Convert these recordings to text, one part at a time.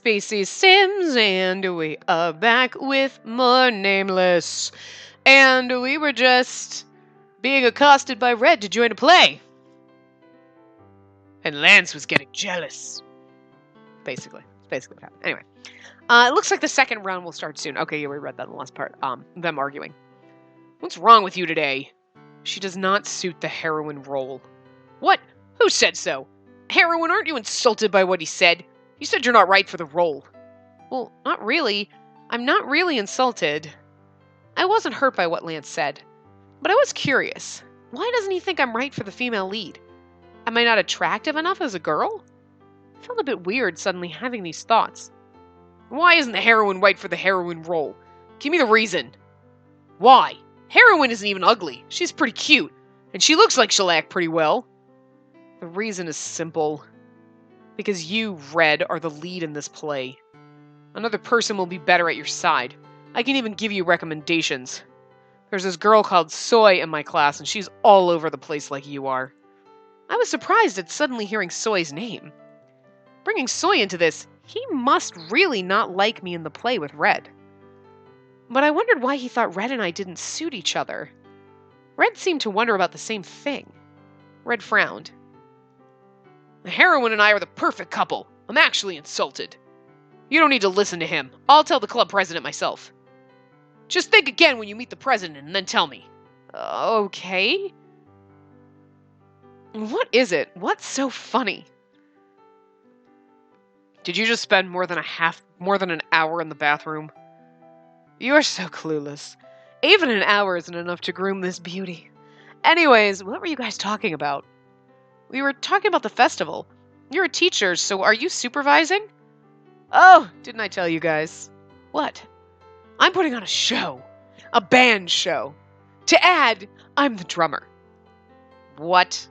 Spacey Sims, and we are back with more Nameless. And we were just being accosted by Red to join a play. And Lance was getting jealous. Basically. It's basically what happened. Anyway. It looks like the second round will start soon. Okay, yeah, we read that in the last part. Them arguing. What's wrong with you today? She does not suit the heroine role. What? Who said so? Heroine, aren't you insulted by what he said? You said you're not right for the role. Well, not really. I'm not really insulted. I wasn't hurt by what Lance said. But I was curious. Why doesn't he think I'm right for the female lead? Am I not attractive enough as a girl? I felt a bit weird suddenly having these thoughts. Why isn't the heroine right for the heroine role? Give me the reason. Why? Heroine isn't even ugly. She's pretty cute. And she looks like she'll act pretty well. The reason is simple. Because you, Red, are the lead in this play. Another person will be better at your side. I can even give you recommendations. There's this girl called Soy in my class, and she's all over the place like you are. I was surprised at suddenly hearing Soy's name. Bringing Soy into this, he must really not like me in the play with Red. But I wondered why he thought Red and I didn't suit each other. Red seemed to wonder about the same thing. Red frowned. The heroine and I are the perfect couple. I'm actually insulted. You don't need to listen to him. I'll tell the club president myself. Just think again when you meet the president and then tell me. Okay. What is it? What's so funny? Did you just spend more than an hour in the bathroom? You are so clueless. Even an hour isn't enough to groom this beauty. Anyways, what were you guys talking about? We were talking about the festival. You're a teacher, so are you supervising? Oh, didn't I tell you guys? What? I'm putting on a show. A band show. To add, I'm the drummer. What?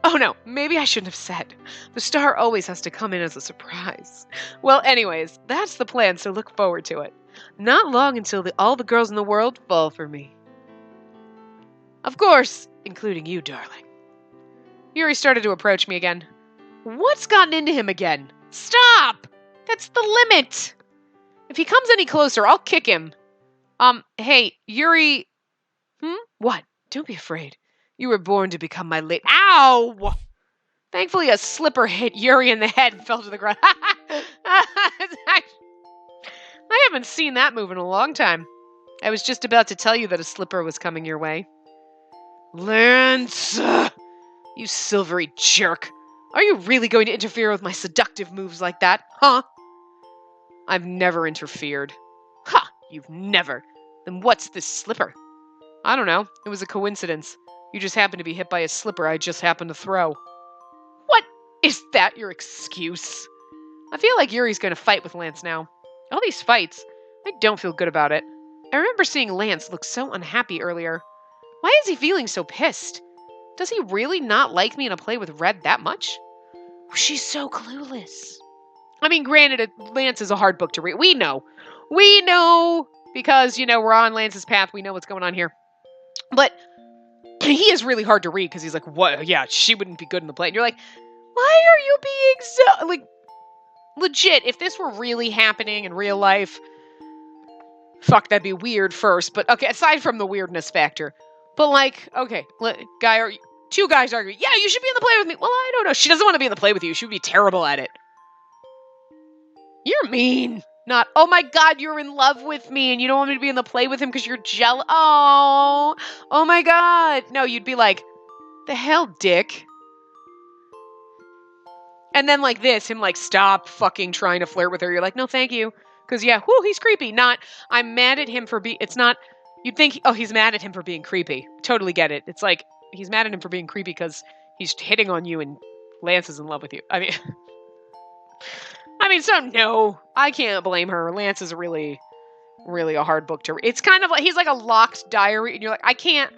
Oh no, maybe I shouldn't have said. The star always has to come in as a surprise. Well, anyways, that's the plan, so look forward to it. Not long until all the girls in the world fall for me. Of course, including you, darling. Yuri started to approach me again. What's gotten into him again? Stop! That's the limit! If he comes any closer, I'll kick him. Hey, Yuri... What? Don't be afraid. You were born to become my late... Ow! Thankfully, a slipper hit Yuri in the head and fell to the ground. I haven't seen that move in a long time. I was just about to tell you that a slipper was coming your way. Lance! You silvery jerk. Are you really going to interfere with my seductive moves like that, huh? I've never interfered. Ha! You've never. Then what's this slipper? I don't know. It was a coincidence. You just happened to be hit by a slipper I just happened to throw. What? Is that your excuse? I feel like Yuri's going to fight with Lance now. All these fights, I don't feel good about it. I remember seeing Lance look so unhappy earlier. Why is he feeling so pissed? Does he really not like me in a play with Red that much? She's so clueless. I mean, granted, Lance is a hard book to read. We know. We know because, we're on Lance's path. We know what's going on here. But he is really hard to read because he's like, what? Yeah, she wouldn't be good in the play. And you're like, why are you being so... Like, legit, if this were really happening in real life, fuck, that'd be weird first. But, okay, aside from the weirdness factor. But, like, okay, two guys arguing, yeah, you should be in the play with me. Well, I don't know. She doesn't want to be in the play with you. She would be terrible at it. You're mean. Not, oh my god, you're in love with me and you don't want me to be in the play with him because you're jealous. Oh my god. No, you'd be like, the hell, dick. And then like this, him like, stop fucking trying to flirt with her. You're like, no, thank you. Because yeah, he's creepy. Not, I'm mad at him for it's not, you'd think, he's mad at him for being creepy. Totally get it. It's like, he's mad at him for being creepy because he's hitting on you and Lance is in love with you. I mean, so no, I can't blame her. Lance is really, really a hard book to read. It's kind of like, he's like a locked diary and you're like, I can't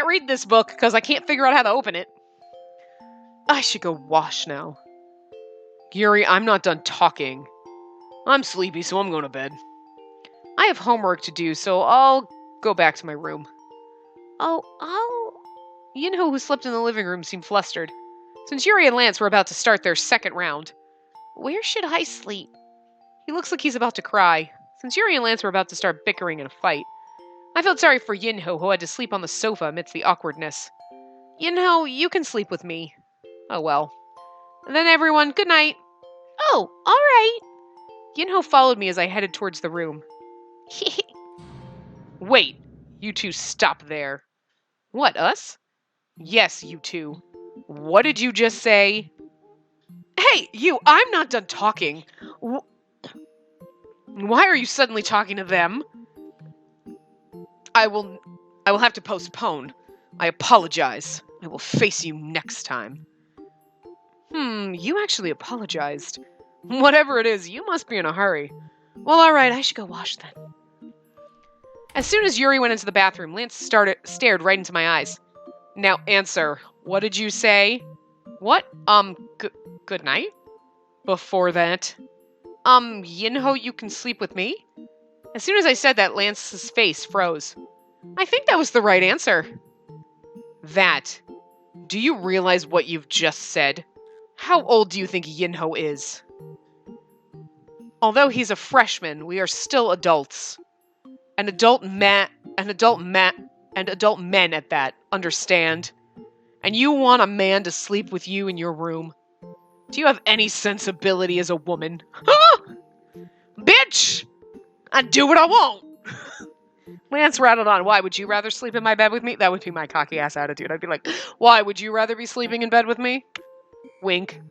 read this book because I can't figure out how to open it. I should go wash now. Yuri, I'm not done talking. I'm sleepy, so I'm going to bed. I have homework to do, so I'll go back to my room. Yinho, who slept in the living room, seemed flustered. Since Yuri and Lance were about to start their second round, where should I sleep? He looks like he's about to cry. Since Yuri and Lance were about to start bickering in a fight, I felt sorry for Yinho, who had to sleep on the sofa amidst the awkwardness. Yinho, you can sleep with me. Oh well. And then everyone, good night. Oh, alright. Yinho followed me as I headed towards the room. Wait, you two stop there. What, us? Yes, you two. What did you just say? Hey, you, I'm not done talking. Why are you suddenly talking to them? I will have to postpone. I apologize. I will face you next time. You actually apologized. Whatever it is, you must be in a hurry. Well, alright, I should go wash then. As soon as Yuri went into the bathroom, Lance stared right into my eyes. Now answer, what did you say? What? Good night? Before that? Yinho, you can sleep with me? As soon as I said that, Lance's face froze. I think that was the right answer. That. Do you realize what you've just said? How old do you think Yinho is? Although he's a freshman, we are still adults. Adult men at that, understand? And you want a man to sleep with you in your room? Do you have any sensibility as a woman? Bitch! I do what I want! Lance rattled on. Why, would you rather sleep in my bed with me? That would be my cocky ass attitude. I'd be like, why, would you rather be sleeping in bed with me? Wink.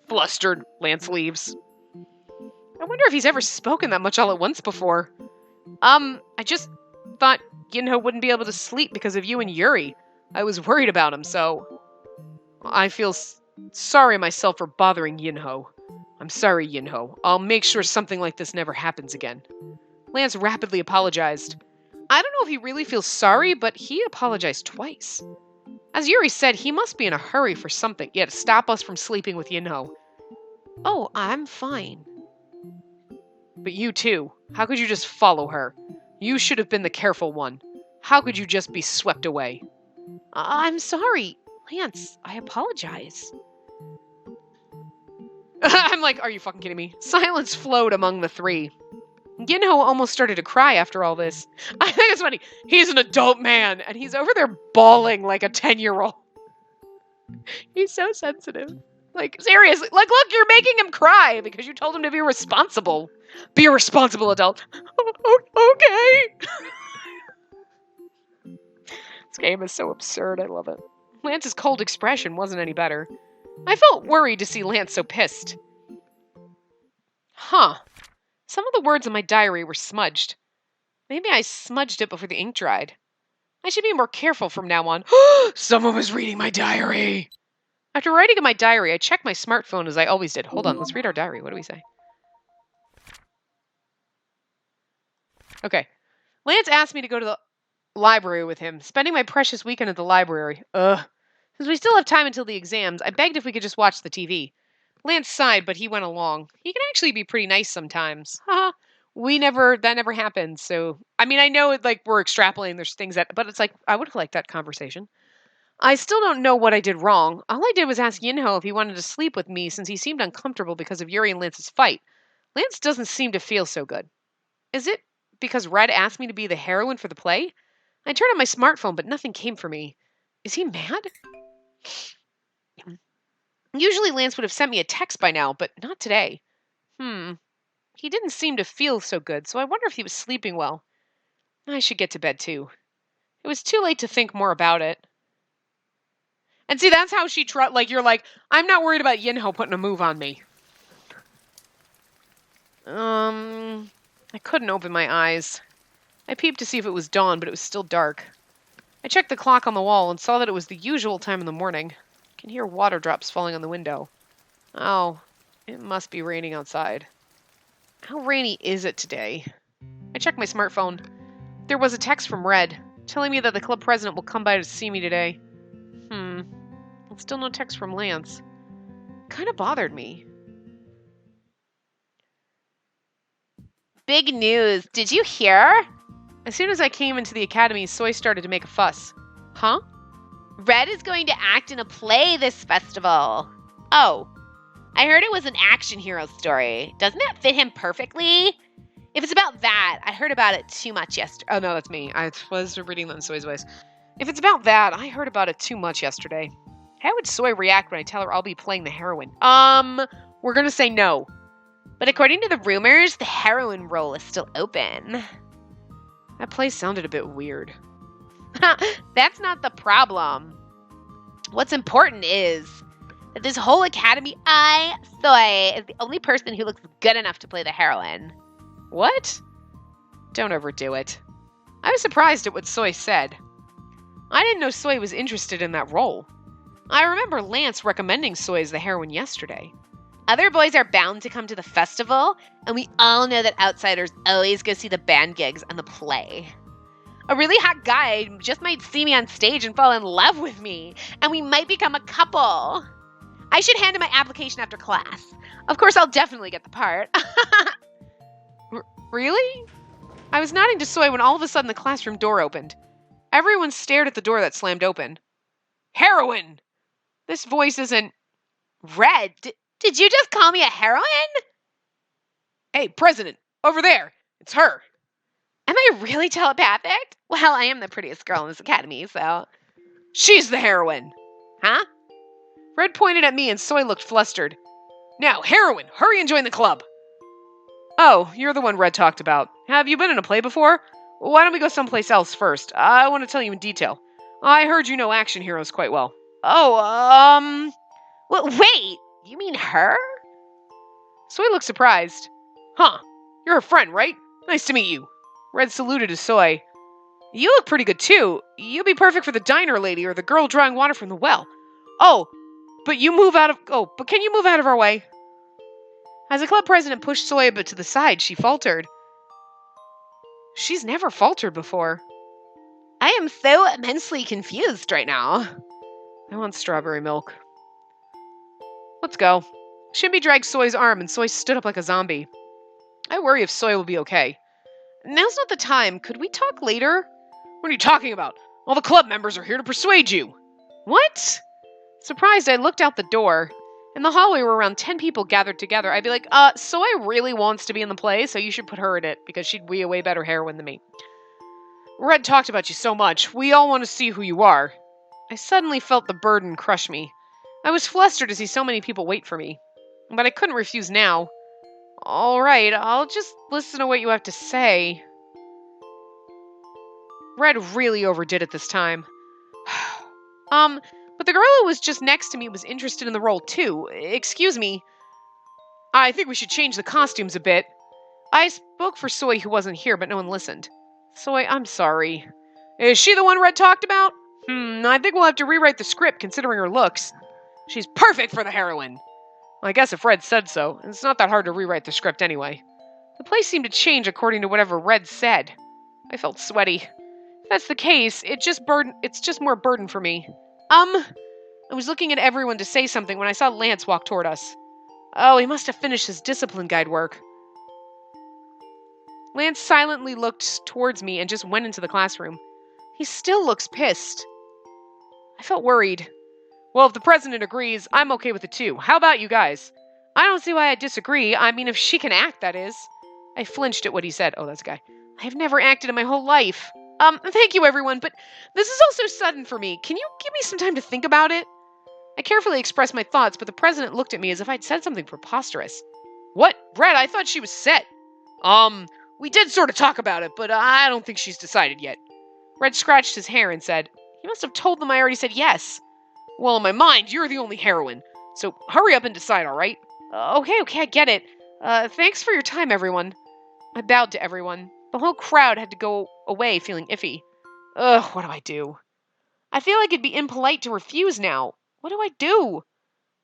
Flustered, Lance leaves. I wonder if he's ever spoken that much all at once before. I just thought Yinho wouldn't be able to sleep because of you and Yuri. I was worried about him, so... I feel sorry myself for bothering Yinho. I'm sorry, Yinho. I'll make sure something like this never happens again. Lance rapidly apologized. I don't know if he really feels sorry, but he apologized twice. As Yuri said, he must be in a hurry for something. Yeah, to stop us from sleeping with Yinho. Oh, I'm fine. But you too. How could you just follow her? You should have been the careful one. How could you just be swept away? I'm sorry. Lance, I apologize. I'm like, are you fucking kidding me? Silence flowed among the three. Yinho almost started to cry after all this. I think it's funny. He's an adult man, and he's over there bawling like a 10-year-old. He's so sensitive. Like, seriously. Like, look, you're making him cry because you told him to be responsible. Be a responsible adult. Okay. This game is so absurd. I love it. Lance's cold expression wasn't any better. I felt worried to see Lance so pissed. Huh. Some of the words in my diary were smudged. Maybe I smudged it before the ink dried. I should be more careful from now on. Someone was reading my diary! After writing in my diary, I checked my smartphone as I always did. Hold on, let's read our diary. What do we say? Okay. Lance asked me to go to the library with him, spending my precious weekend at the library. Since we still have time until the exams, I begged if we could just watch the TV. Lance sighed, but he went along. He can actually be pretty nice sometimes. Haha. That never happened, so... I mean, I know, like, we're extrapolating, there's things that... But it's like, I would have liked that conversation. I still don't know what I did wrong. All I did was ask Yinho if he wanted to sleep with me since he seemed uncomfortable because of Yuri and Lance's fight. Lance doesn't seem to feel so good. Is it because Red asked me to be the heroine for the play? I turned on my smartphone, but nothing came for me. Is he mad? Usually Lance would have sent me a text by now, but not today. He didn't seem to feel so good, so I wonder if he was sleeping well. I should get to bed, too. It was too late to think more about it. And see, that's how she you're like, I'm not worried about Yinho putting a move on me. I couldn't open my eyes. I peeped to see if it was dawn, but it was still dark. I checked the clock on the wall and saw that it was the usual time in the morning. I can hear water drops falling on the window. Oh, it must be raining outside. How rainy is it today? I checked my smartphone. There was a text from Red, telling me that the club president will come by to see me today. Still no text from Lance. Kind of bothered me. Big news. Did you hear? As soon as I came into the academy, Soy started to make a fuss. Huh? Red is going to act in a play this festival. Oh. I heard it was an action hero story. Doesn't it fit him perfectly? If it's about that, I heard about it too much yesterday. Oh, no, that's me. I was reading that in Soy's voice. If it's about that, I heard about it too much yesterday. How would Soy react when I tell her I'll be playing the heroine? We're gonna say no. But according to the rumors, the heroine role is still open. That place sounded a bit weird. That's not the problem. What's important is that this whole academy, Soy, is the only person who looks good enough to play the heroine. What? Don't overdo it. I was surprised at what Soy said. I didn't know Soy was interested in that role. I remember Lance recommending Soy as the heroine yesterday. Other boys are bound to come to the festival, and we all know that outsiders always go see the band gigs and the play. A really hot guy just might see me on stage and fall in love with me, and we might become a couple. I should hand in my application after class. Of course, I'll definitely get the part. Really? I was nodding to Soy when all of a sudden the classroom door opened. Everyone stared at the door that slammed open. Heroine! This voice isn't... Red, did you just call me a heroine? Hey, President, over there. It's her. Am I really telepathic? Well, I am the prettiest girl in this academy, so... She's the heroine. Huh? Red pointed at me and Soy looked flustered. Now, heroine, hurry and join the club. Oh, you're the one Red talked about. Have you been in a play before? Why don't we go someplace else first? I want to tell you in detail. I heard you know action heroes quite well. Oh, Well, wait, you mean her? Soy looked surprised. Huh, you're her friend, right? Nice to meet you. Red saluted to Soy. You look pretty good too. You'd be perfect for the diner lady or the girl drawing water from the well. But can you move out of our way? As the club president pushed Soy a bit to the side, she faltered. She's never faltered before. I am so immensely confused right now. I want strawberry milk. Let's go. Shimby dragged Soy's arm and Soy stood up like a zombie. I worry if Soy will be okay. Now's not the time. Could we talk later? What are you talking about? All the club members are here to persuade you. What? Surprised, I looked out the door. In the hallway were around 10 people gathered together. I'd be like, Soy really wants to be in the play, so you should put her in it, because she'd be a way better heroine than me. Red talked about you so much. We all want to see who you are. I suddenly felt the burden crush me. I was flustered to see so many people wait for me. But I couldn't refuse now. All right, I'll just listen to what you have to say. Red really overdid it this time. But the girl who was just next to me was interested in the role too. Excuse me. I think we should change the costumes a bit. I spoke for Soy who wasn't here, but no one listened. Soy, I'm sorry. Is she the one Red talked about? I think we'll have to rewrite the script considering her looks. She's perfect for the heroine. Well, I guess if Red said so, it's not that hard to rewrite the script anyway. The place seemed to change according to whatever Red said. I felt sweaty. If that's the case, it's just more burden for me. I was looking at everyone to say something when I saw Lance walk toward us. Oh, he must have finished his discipline guide work. Lance silently looked towards me and just went into the classroom. He still looks pissed. I felt worried. Well, if the president agrees, I'm okay with it too. How about you guys? I don't see why I disagree. I mean, if she can act, that is. I flinched at what he said. Oh, that's a guy. I have never acted in my whole life. Thank you, everyone, but this is also sudden for me. Can you give me some time to think about it? I carefully expressed my thoughts, but the president looked at me as if I'd said something preposterous. What? Red, I thought she was set. We did sort of talk about it, but I don't think she's decided yet. Red scratched his hair and said, You must have told them I already said yes. Well, in my mind, you're the only heroine. So hurry up and decide, all right? Okay, I get it. Thanks for your time, everyone. I bowed to everyone. The whole crowd had to go away feeling iffy. Ugh, what do I do? I feel like it'd be impolite to refuse now. What do I do?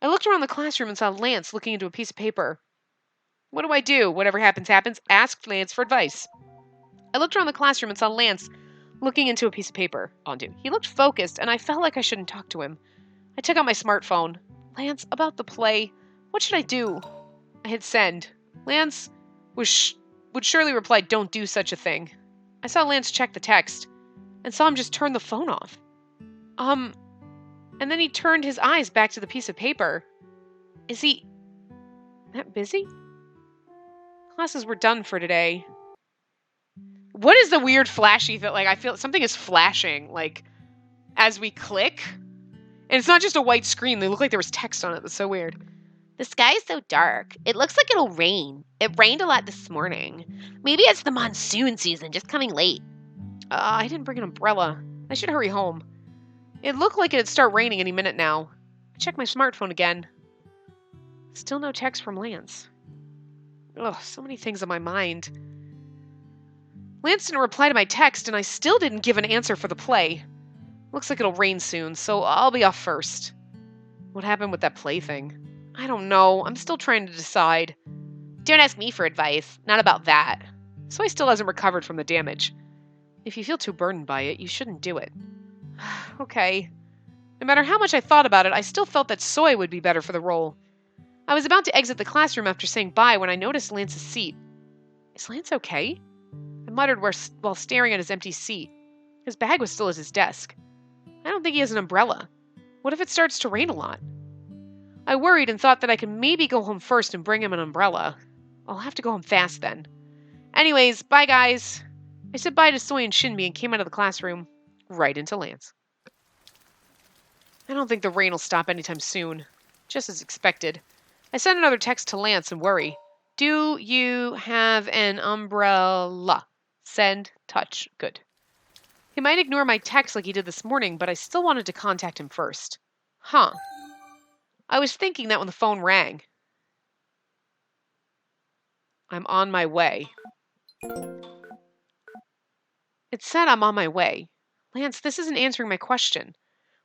I looked around the classroom and saw Lance looking into a piece of paper. What do I do? Whatever happens, happens. Ask Lance for advice. I looked around the classroom and saw Lance looking into a piece of paper. He looked focused, and I felt like I shouldn't talk to him. I took out my smartphone. Lance, about the play. What should I do? I hit send. Lance would surely reply, Don't do such a thing. I saw Lance check the text, and saw him just turn the phone off. And then he turned his eyes back to the piece of paper. Is he That busy? Classes were done for today. What is the weird flashy thing? Like, I feel something is flashing, like, as we click. And it's not just a white screen. They look like there was text on it. That's so weird. The sky is so dark. It looks like it'll rain. It rained a lot this morning. Maybe it's the monsoon season just coming late. I didn't bring an umbrella. I should hurry home. It looked like it'd start raining any minute now. I checked my smartphone again. Still no text from Lance. Ugh, so many things on my mind. Lance didn't reply to my text, and I still didn't give an answer for the play. Looks like it'll rain soon, so I'll be off first. What happened with that play thing? I don't know. I'm still trying to decide. Don't ask me for advice. Not about that. Soy still hasn't recovered from the damage. If you feel too burdened by it, you shouldn't do it. Okay. No matter how much I thought about it, I still felt that Soy would be better for the role. I was about to exit the classroom after saying bye when I noticed Lance's seat. Is Lance okay? I muttered while staring at his empty seat. His bag was still at his desk. I don't think he has an umbrella. What if it starts to rain a lot? I worried and thought that I could maybe go home first and bring him an umbrella. I'll have to go home fast then. Anyways, bye guys. I said bye to Soy and Shinbi and came out of the classroom, right into Lance. I don't think the rain will stop anytime soon. Just as expected. I sent another text to Lance and worry. Do you have an umbrella? Send, touch, good. He might ignore my text like he did this morning, but I still wanted to contact him first. Huh. I was thinking that when the phone rang. I'm on my way. It said I'm on my way. Lance, this isn't answering my question.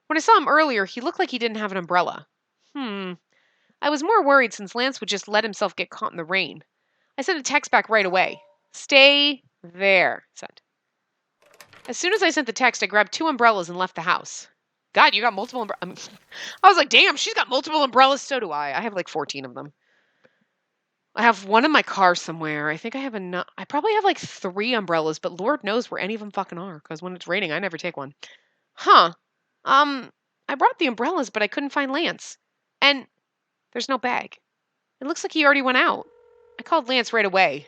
When I saw him earlier, he looked like he didn't have an umbrella. I was more worried since Lance would just let himself get caught in the rain. I sent a text back right away. Stay there, sent. As soon as I sent the text, I grabbed 2 umbrellas and left the house. God, you got multiple umbrellas. I was like, damn, she's got multiple umbrellas. So do I. I have like 14 of them. I have one in my car somewhere. I think I have enough. I probably have like 3 umbrellas, but Lord knows where any of them fucking are. Because when it's raining, I never take one. Huh. I brought the umbrellas, but I couldn't find Lance. And there's no bag. It looks like he already went out. I called Lance right away.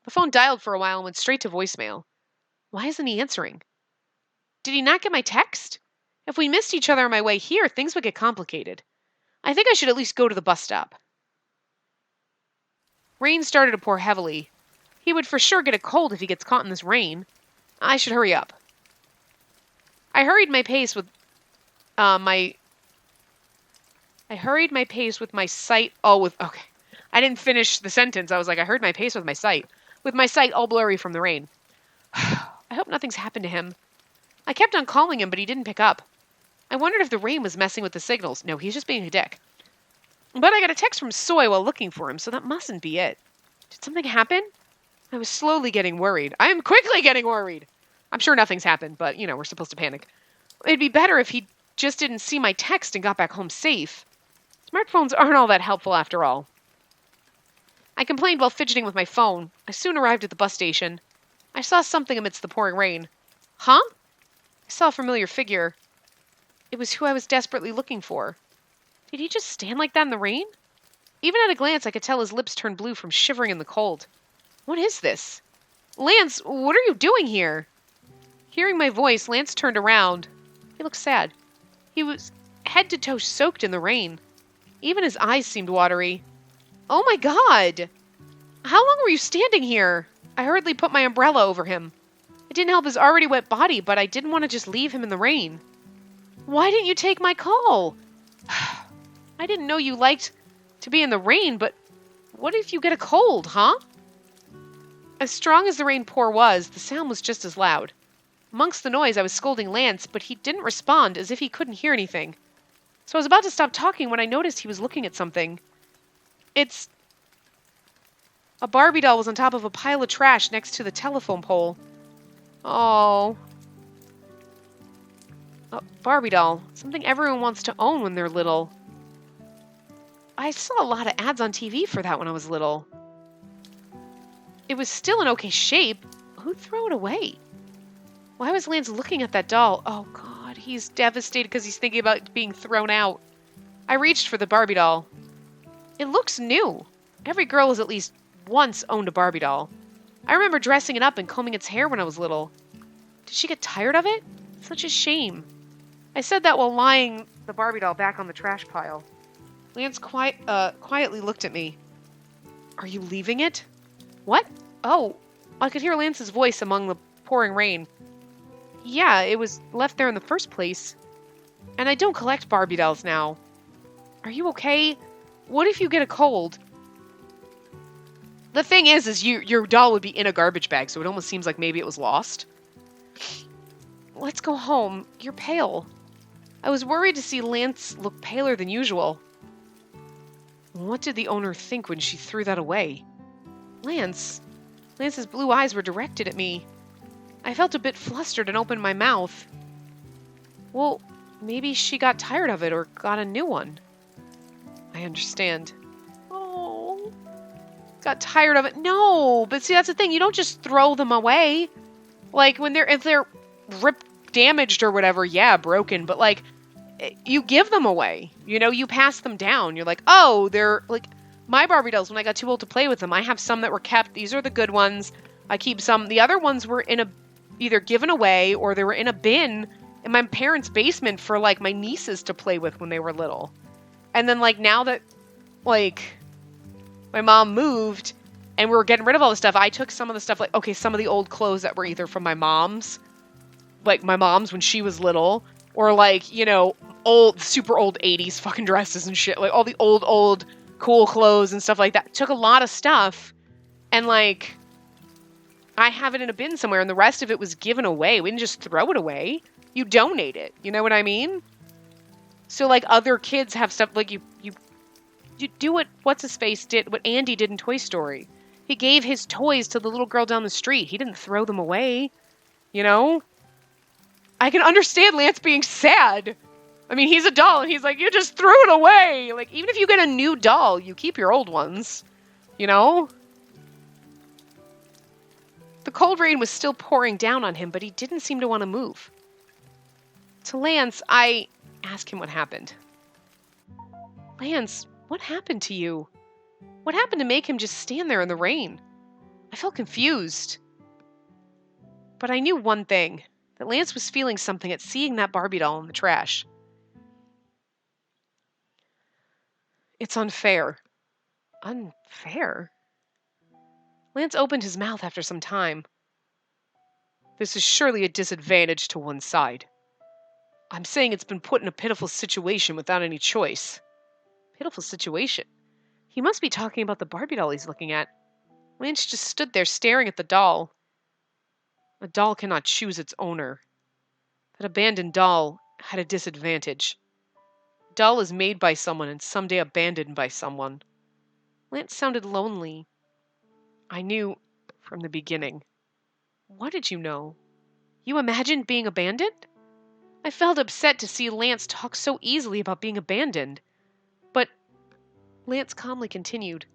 The phone dialed for a while and went straight to voicemail. Why isn't he answering? Did he not get my text? If we missed each other on my way here, things would get complicated. I think I should at least go to the bus stop. Rain started to pour heavily. He would for sure get a cold if he gets caught in this rain. I should hurry up. I hurried my pace with my sight. Okay. I didn't finish the sentence. I was like, I heard my pace with my sight. With my sight all blurry from the rain. I hope nothing's happened to him. I kept on calling him, but he didn't pick up. I wondered if the rain was messing with the signals. No, he's just being a dick. But I got a text from Soy while looking for him, so that mustn't be it. Did something happen? I was slowly getting worried. I am quickly getting worried. I'm sure nothing's happened, but, we're supposed to panic. It'd be better if he just didn't see my text and got back home safe. Smartphones aren't all that helpful after all. I complained while fidgeting with my phone. I soon arrived at the bus station. I saw something amidst the pouring rain. Huh? I saw a familiar figure. It was who I was desperately looking for. Did he just stand like that in the rain? Even at a glance, I could tell his lips turned blue from shivering in the cold. What is this? Lance, what are you doing here? Hearing my voice, Lance turned around. He looked sad. He was head to toe soaked in the rain. Even his eyes seemed watery. Oh my God! How long were you standing here? I hurriedly put my umbrella over him. It didn't help his already wet body, but I didn't want to just leave him in the rain. Why didn't you take my call? I didn't know you liked to be in the rain, but what if you get a cold, huh? As strong as the rainpour was, the sound was just as loud. Amongst the noise, I was scolding Lance, but he didn't respond, as if he couldn't hear anything. So I was about to stop talking when I noticed he was looking at something. A Barbie doll was on top of a pile of trash next to the telephone pole. Oh. A Barbie doll. Something everyone wants to own when they're little. I saw a lot of ads on TV for that when I was little. It was still in okay shape. Who'd throw it away? Why was Lance looking at that doll? Oh, God, he's devastated because he's thinking about being thrown out. I reached for the Barbie doll. It looks new. Every girl has at least once owned a Barbie doll. I remember dressing it up and combing its hair when I was little. Did she get tired of it? Such a shame. I said that while lying the Barbie doll back on the trash pile. Lance quietly looked at me. Are you leaving it? What? Oh, I could hear Lance's voice among the pouring rain. Yeah, it was left there in the first place. And I don't collect Barbie dolls now. Are you okay? What if you get a cold? The thing is your doll would be in a garbage bag, so it almost seems like maybe it was lost. Let's go home. You're pale. I was worried to see Lance look paler than usual. What did the owner think when she threw that away? Lance's blue eyes were directed at me. I felt a bit flustered and opened my mouth. Well, maybe she got tired of it or got a new one. I understand. Oh, got tired of it. No, but see, that's the thing. You don't just throw them away. Like, if they're ripped, damaged or whatever, yeah, broken, but like, you give them away. You pass them down. You're like, oh, they're like, my Barbie dolls, when I got too old to play with them, I have some that were kept. These are the good ones. I keep some. The other ones were either given away or they were in a bin in my parents' basement for like my nieces to play with when they were little. And then like now that like my mom moved and we were getting rid of all the stuff, I took some of the stuff, like, okay, some of the old clothes that were either from my mom's when she was little, or like, old, super old 80s fucking dresses and shit, like all the old cool clothes and stuff like that. Took a lot of stuff and like I have it in a bin somewhere, and the rest of it was given away. We didn't just throw it away. You donate it. You know what I mean? So like other kids have stuff, like you do what's his face did, what Andy did in Toy Story. He gave his toys to the little girl down the street. He didn't throw them away. I can understand Lance being sad. I mean, he's a doll, and he's like, you just threw it away. Like, even if you get a new doll, you keep your old ones. The cold rain was still pouring down on him, but he didn't seem to want to move. To Lance, I asked him what happened. Lance, what happened to you? What happened to make him just stand there in the rain? I felt confused. But I knew one thing, that Lance was feeling something at seeing that Barbie doll in the trash. It's unfair. Unfair? Lance opened his mouth after some time. This is surely a disadvantage to one side. I'm saying it's been put in a pitiful situation without any choice. Pitiful situation? He must be talking about the Barbie doll he's looking at. Lance just stood there staring at the doll. A doll cannot choose its owner. That abandoned doll had a disadvantage. A doll is made by someone and someday abandoned by someone. Lance sounded lonely. I knew from the beginning. What did you know? You imagined being abandoned? I felt upset to see Lance talk so easily about being abandoned. But Lance calmly continued.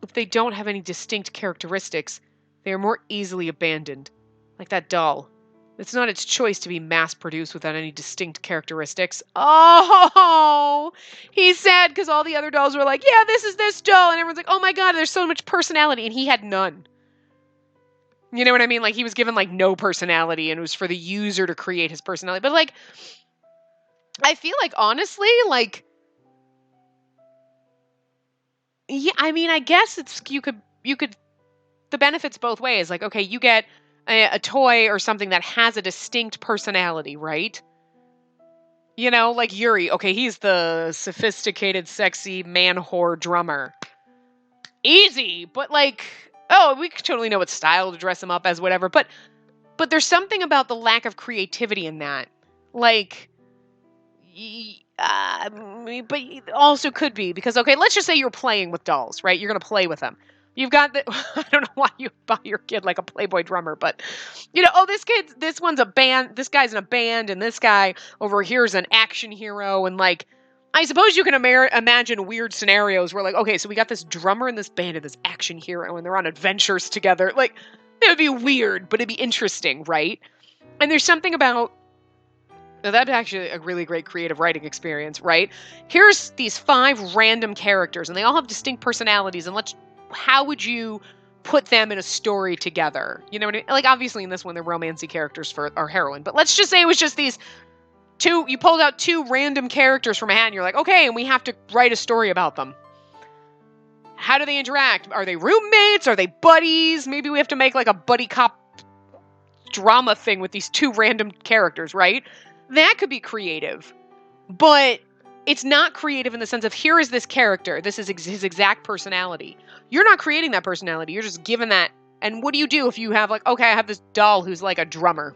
If they don't have any distinct characteristics, they are more easily abandoned. Like that doll. It's not its choice to be mass-produced without any distinct characteristics. Oh! He's sad because all the other dolls were like, yeah, this is this doll. And everyone's like, oh my god, there's so much personality. And he had none. You know what I mean? Like, he was given, like, no personality, and it was for the user to create his personality. But, like, I feel like, honestly, like, yeah, I mean, I guess it's, you could, the benefits both ways. Like, okay, you get a toy or something that has a distinct personality, right? Like Yuri. Okay, he's the sophisticated, sexy, man whore drummer. Easy, but like, oh, we totally know what style to dress him up as, whatever. But there's something about the lack of creativity in that. Like, but also could be because, okay, let's just say you're playing with dolls, right? You're going to play with them. You've got I don't know why you buy your kid like a Playboy drummer, but oh, this one's a band, this guy's in a band, and this guy over here is an action hero, and like, I suppose you can imagine weird scenarios where like, okay, so we got this drummer in this band and this action hero, and they're on adventures together. Like, it would be weird, but it'd be interesting, right? And there's something about Now, that's actually a really great creative writing experience, right? Here's these 5 random characters, and they all have distinct personalities, and how would you put them in a story together? You know what I mean? Like, obviously in this one, they're romancy characters for our heroine, but let's just say it was just these 2, you pulled out 2 random characters from a hat, and you're like, okay, and we have to write a story about them. How do they interact? Are they roommates? Are they buddies? Maybe we have to make like a buddy cop drama thing with these 2 random characters, right? That could be creative, but it's not creative in the sense of here is this character, this is his exact personality. You're not creating that personality, you're just given that. And what do you do if you have like, okay, I have this doll who's like a drummer.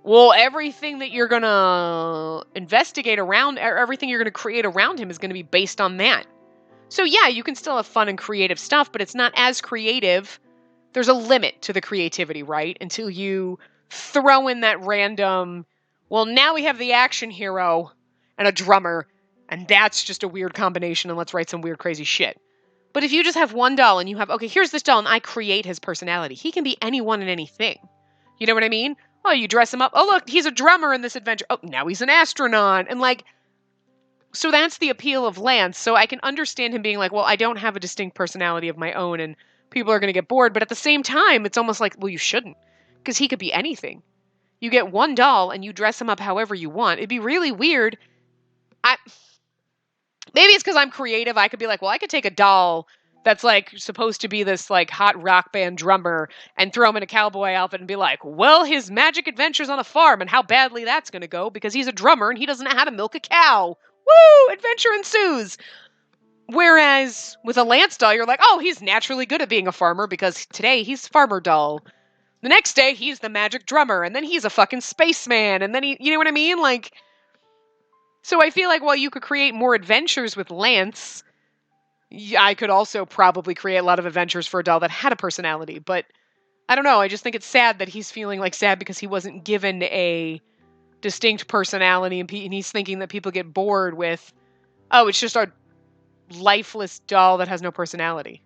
Well, everything that you're gonna investigate around, or everything you're gonna create around him is gonna be based on that. So yeah, you can still have fun and creative stuff, but it's not as creative. There's a limit to the creativity, right? Until you throw in that random, well, now we have the action hero and a drummer, and that's just a weird combination, and let's write some weird, crazy shit. But if you just have one doll and you have, okay, here's this doll, and I create his personality. He can be anyone and anything. You know what I mean? Oh, you dress him up. Oh, look, he's a drummer in this adventure. Oh, now he's an astronaut. And like, so that's the appeal of Lance. So I can understand him being like, well, I don't have a distinct personality of my own, and people are going to get bored. But at the same time, it's almost like, well, you shouldn't, because he could be anything. You get one doll and you dress him up however you want. It'd be really weird. Maybe it's because I'm creative. I could be like, well, I could take a doll that's like supposed to be this like hot rock band drummer and throw him in a cowboy outfit and be like, well, his magic adventures on a farm and how badly that's going to go because he's a drummer and he doesn't know how to milk a cow. Woo! Adventure ensues. Whereas with a Lance doll, you're like, oh, he's naturally good at being a farmer because today he's farmer doll. The next day, he's the magic drummer, and then he's a fucking spaceman, and then you know what I mean? Like, so I feel like while you could create more adventures with Lance, I could also probably create a lot of adventures for a doll that had a personality, but I don't know, I just think it's sad that he's feeling like sad because he wasn't given a distinct personality, and he's thinking that people get bored with, oh, it's just a lifeless doll that has no personality.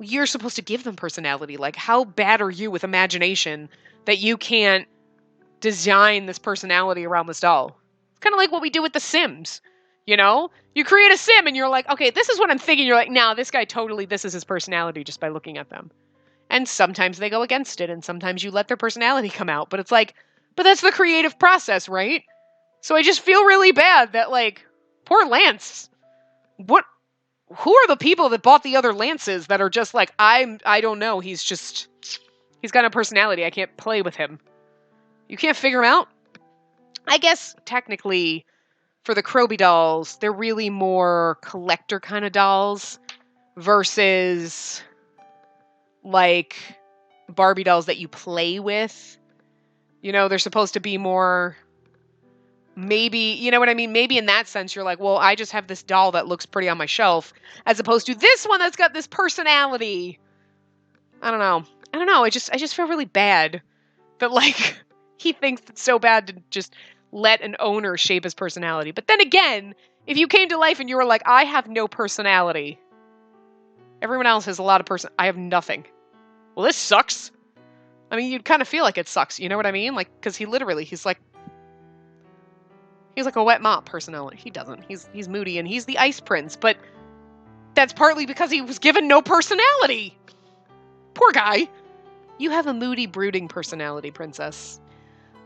You're supposed to give them personality. Like, how bad are you with imagination that you can't design this personality around this doll? It's kind of like what we do with The Sims, you know? You create a Sim and you're like, okay, this is what I'm thinking. You're like, nah, this guy totally, this is his personality just by looking at them. And sometimes they go against it, and sometimes you let their personality come out. But it's like, but that's the creative process, right? So I just feel really bad that, like, poor Lance. Who are the people that bought the other Lances that are just like, I don't know, he's got a personality, I can't play with him. You can't figure him out? I guess, technically, for the Kroby dolls, they're really more collector kind of dolls versus, like, Barbie dolls that you play with. You know, they're supposed to be more... Maybe, you know what I mean? Maybe in that sense, you're like, well, I just have this doll that looks pretty on my shelf, as opposed to this one that's got this personality. I don't know. I just feel really bad that, like, he thinks it's so bad to just let an owner shape his personality. But then again, if you came to life and you were like, I have no personality. Everyone else has a lot of I have nothing. Well, this sucks. I mean, you'd kind of feel like it sucks. You know what I mean? Like, because he's like a wet mop personality. He doesn't. He's moody and he's the ice prince, but that's partly because he was given no personality. Poor guy. You have a moody, brooding personality, princess.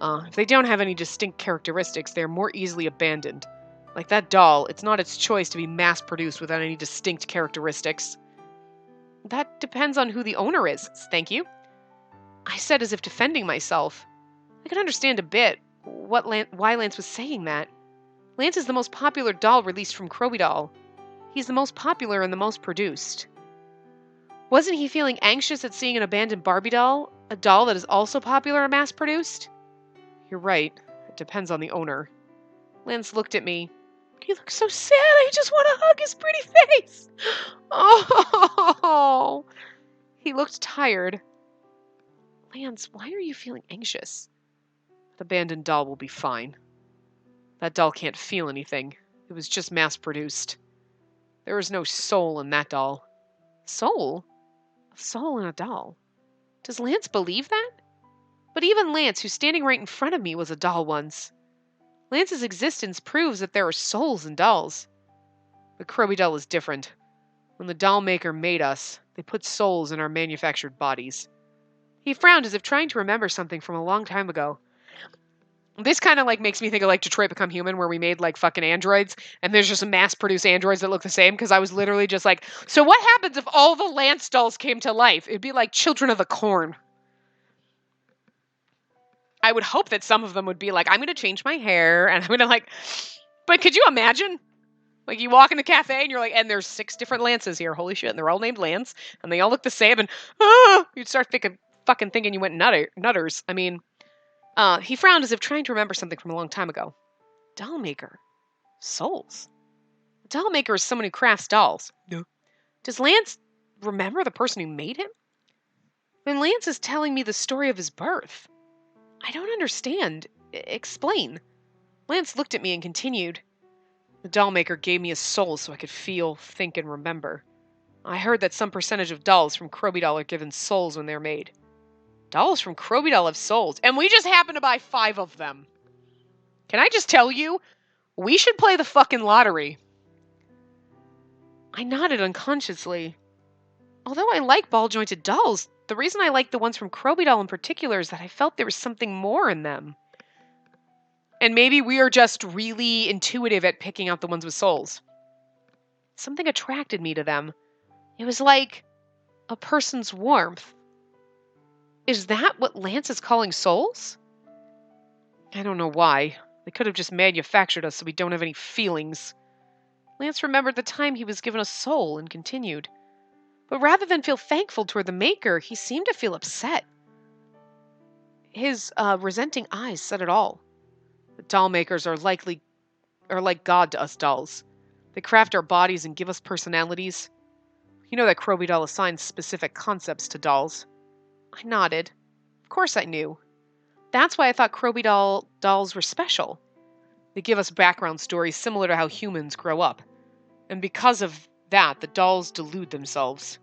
If they don't have any distinct characteristics, they're more easily abandoned. Like that doll, it's not its choice to be mass-produced without any distinct characteristics. That depends on who the owner is. Thank you. I said as if defending myself. I could understand a bit why Lance was saying that. Lance is the most popular doll released from Kroby Doll. He's the most popular and the most produced. Wasn't he feeling anxious at seeing an abandoned Barbie doll? A doll that is also popular and mass-produced? You're right. It depends on the owner. Lance looked at me. He looks so sad. I just want to hug his pretty face. Oh! He looked tired. Lance, why are you feeling anxious? The abandoned doll will be fine. That doll can't feel anything. It was just mass-produced. There is no soul in that doll. Soul? A soul in a doll? Does Lance believe that? But even Lance, who's standing right in front of me, was a doll once. Lance's existence proves that there are souls in dolls. But Croby doll is different. When the doll maker made us, they put souls in our manufactured bodies. He frowned as if trying to remember something from a long time ago. This kind of makes me think of Detroit Become Human, where we made fucking androids, and there's just mass-produced androids that look the same, because I was literally just so what happens if all the Lance dolls came to life? It'd be like Children of the Corn. I would hope that some of them would be I'm going to change my hair, and I'm going to but could you imagine? You walk in the cafe, and you're and there's 6 different Lances here, holy shit, and they're all named Lance, and they all look the same, and you'd start fucking thinking you went nutters. I mean... he frowned as if trying to remember something from a long time ago. Doll maker. Souls. A doll maker is someone who crafts dolls. No. Does Lance remember the person who made him? Then Lance is telling me the story of his birth. I don't understand. Explain. Lance looked at me and continued. The doll maker gave me a soul so I could feel, think, and remember. I heard that some percentage of dolls from Croby Doll are given souls when they're made. Dolls from Croby Doll have souls, and we just happen to buy 5 of them. Can I just tell you, we should play the fucking lottery. I nodded unconsciously. Although I like ball-jointed dolls, the reason I like the ones from Croby Doll in particular is that I felt there was something more in them. And maybe we are just really intuitive at picking out the ones with souls. Something attracted me to them. It was like a person's warmth. Is that what Lance is calling souls? I don't know why. They could have just manufactured us so we don't have any feelings. Lance remembered the time he was given a soul and continued. But rather than feel thankful toward the maker, he seemed to feel upset. His resenting eyes said it all. The doll makers are like God to us dolls. They craft our bodies and give us personalities. You know that Croby Doll assigns specific concepts to dolls. I nodded. Of course I knew. That's why I thought Croby dolls were special. They give us background stories similar to how humans grow up. And because of that, the dolls delude themselves,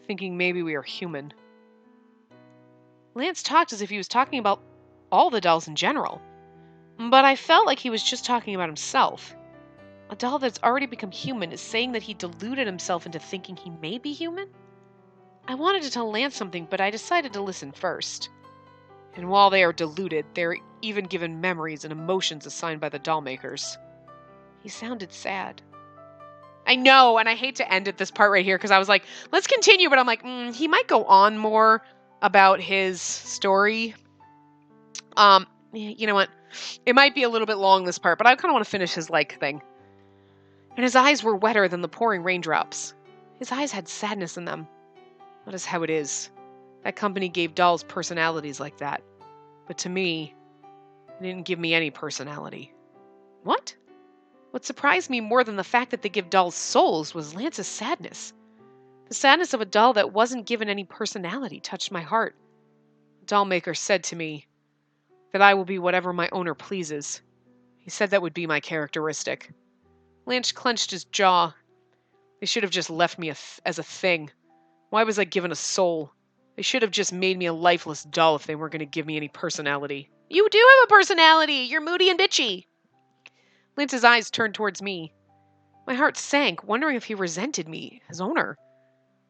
thinking maybe we are human. Lance talked as if he was talking about all the dolls in general. But I felt like he was just talking about himself. A doll that's already become human is saying that he deluded himself into thinking he may be human? I wanted to tell Lance something, but I decided to listen first. And while they are deluded, they are even given memories and emotions assigned by the doll makers. He sounded sad. I know, and I hate to end at this part right here, because I was let's continue, but I'm he might go on more about his story. You know what? It might be a little bit long, this part, but I kind of want to finish his thing. And his eyes were wetter than the pouring raindrops. His eyes had sadness in them. That is how it is. That company gave dolls personalities like that. But to me, they didn't give me any personality. What? What surprised me more than the fact that they give dolls souls was Lance's sadness. The sadness of a doll that wasn't given any personality touched my heart. The doll maker said to me that I will be whatever my owner pleases. He said that would be my characteristic. Lance clenched his jaw. They should have just left me as a thing. Why was I given a soul? They should have just made me a lifeless doll if they weren't going to give me any personality. You do have a personality! You're moody and bitchy! Lance's eyes turned towards me. My heart sank, wondering if he resented me, his owner.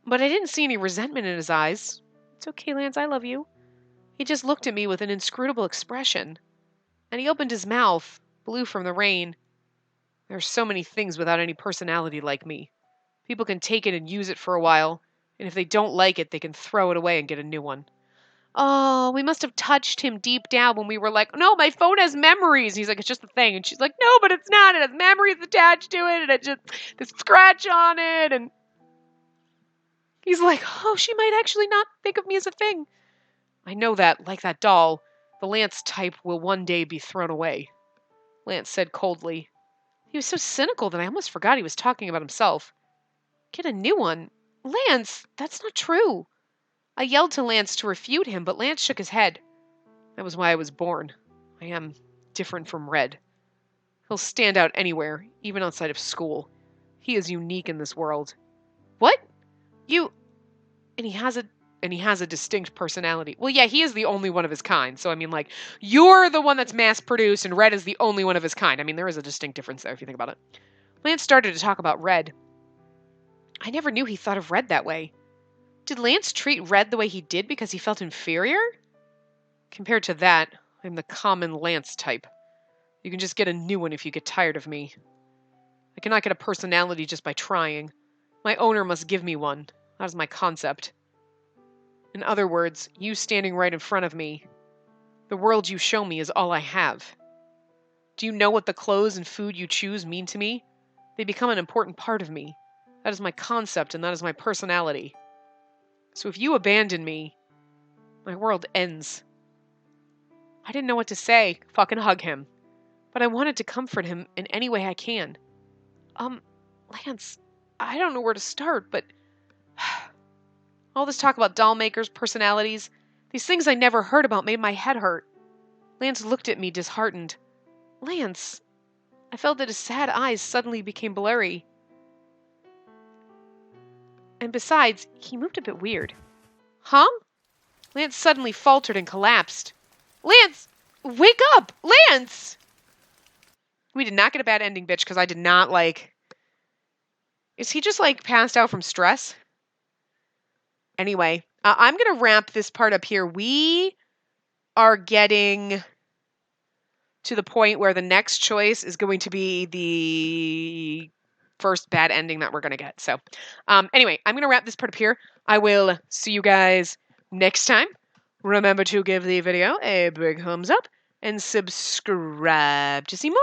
But I didn't see any resentment in his eyes. It's okay, Lance, I love you. He just looked at me with an inscrutable expression. And he opened his mouth, blue from the rain. There are so many things without any personality like me. People can take it and use it for a while, and if they don't like it, they can throw it away and get a new one. Oh, we must have touched him deep down when we were no, my phone has memories. And he's it's just a thing. And she's no, but it's not. It has memories attached to it, and it just, this scratch on it. And he's oh, she might actually not think of me as a thing. I know that, like that doll, the Lance type will one day be thrown away. Lance said coldly. He was so cynical that I almost forgot he was talking about himself. Get a new one? Lance, that's not true. I yelled to Lance to refute him, but Lance shook his head. That was why I was born. I am different from Red. He'll stand out anywhere, even outside of school. He is unique in this world. What? You... And he has a and he has a distinct personality. Well, yeah, he is the only one of his kind. So, I mean, like, you're the one that's mass-produced, and Red is the only one of his kind. I mean, there is a distinct difference there, if you think about it. Lance started to talk about Red. I never knew he thought of Red that way. Did Lance treat Red the way he did because he felt inferior? Compared to that, I'm the common Lance type. You can just get a new one if you get tired of me. I cannot get a personality just by trying. My owner must give me one. That is my concept. In other words, you standing right in front of me, the world you show me is all I have. Do you know what the clothes and food you choose mean to me? They become an important part of me. That is my concept and that is my personality. So if you abandon me, my world ends. I didn't know what to say. Fucking hug him. But I wanted to comfort him in any way I can. Lance, I don't know where to start, but all this talk about doll makers, personalities, these things I never heard about made my head hurt. Lance looked at me disheartened. Lance, I felt that his sad eyes suddenly became blurry. And besides, he moved a bit weird. Huh? Lance suddenly faltered and collapsed. Lance, wake up! Lance! We did not get a bad ending, bitch, because I did not, Is he just, passed out from stress? Anyway, I'm going to wrap this part up here. We are getting to the point where the next choice is going to be the first bad ending that we're going to get. So, anyway, I'm going to wrap this part up here. I will see you guys next time. Remember to give the video a big thumbs up and subscribe to see more.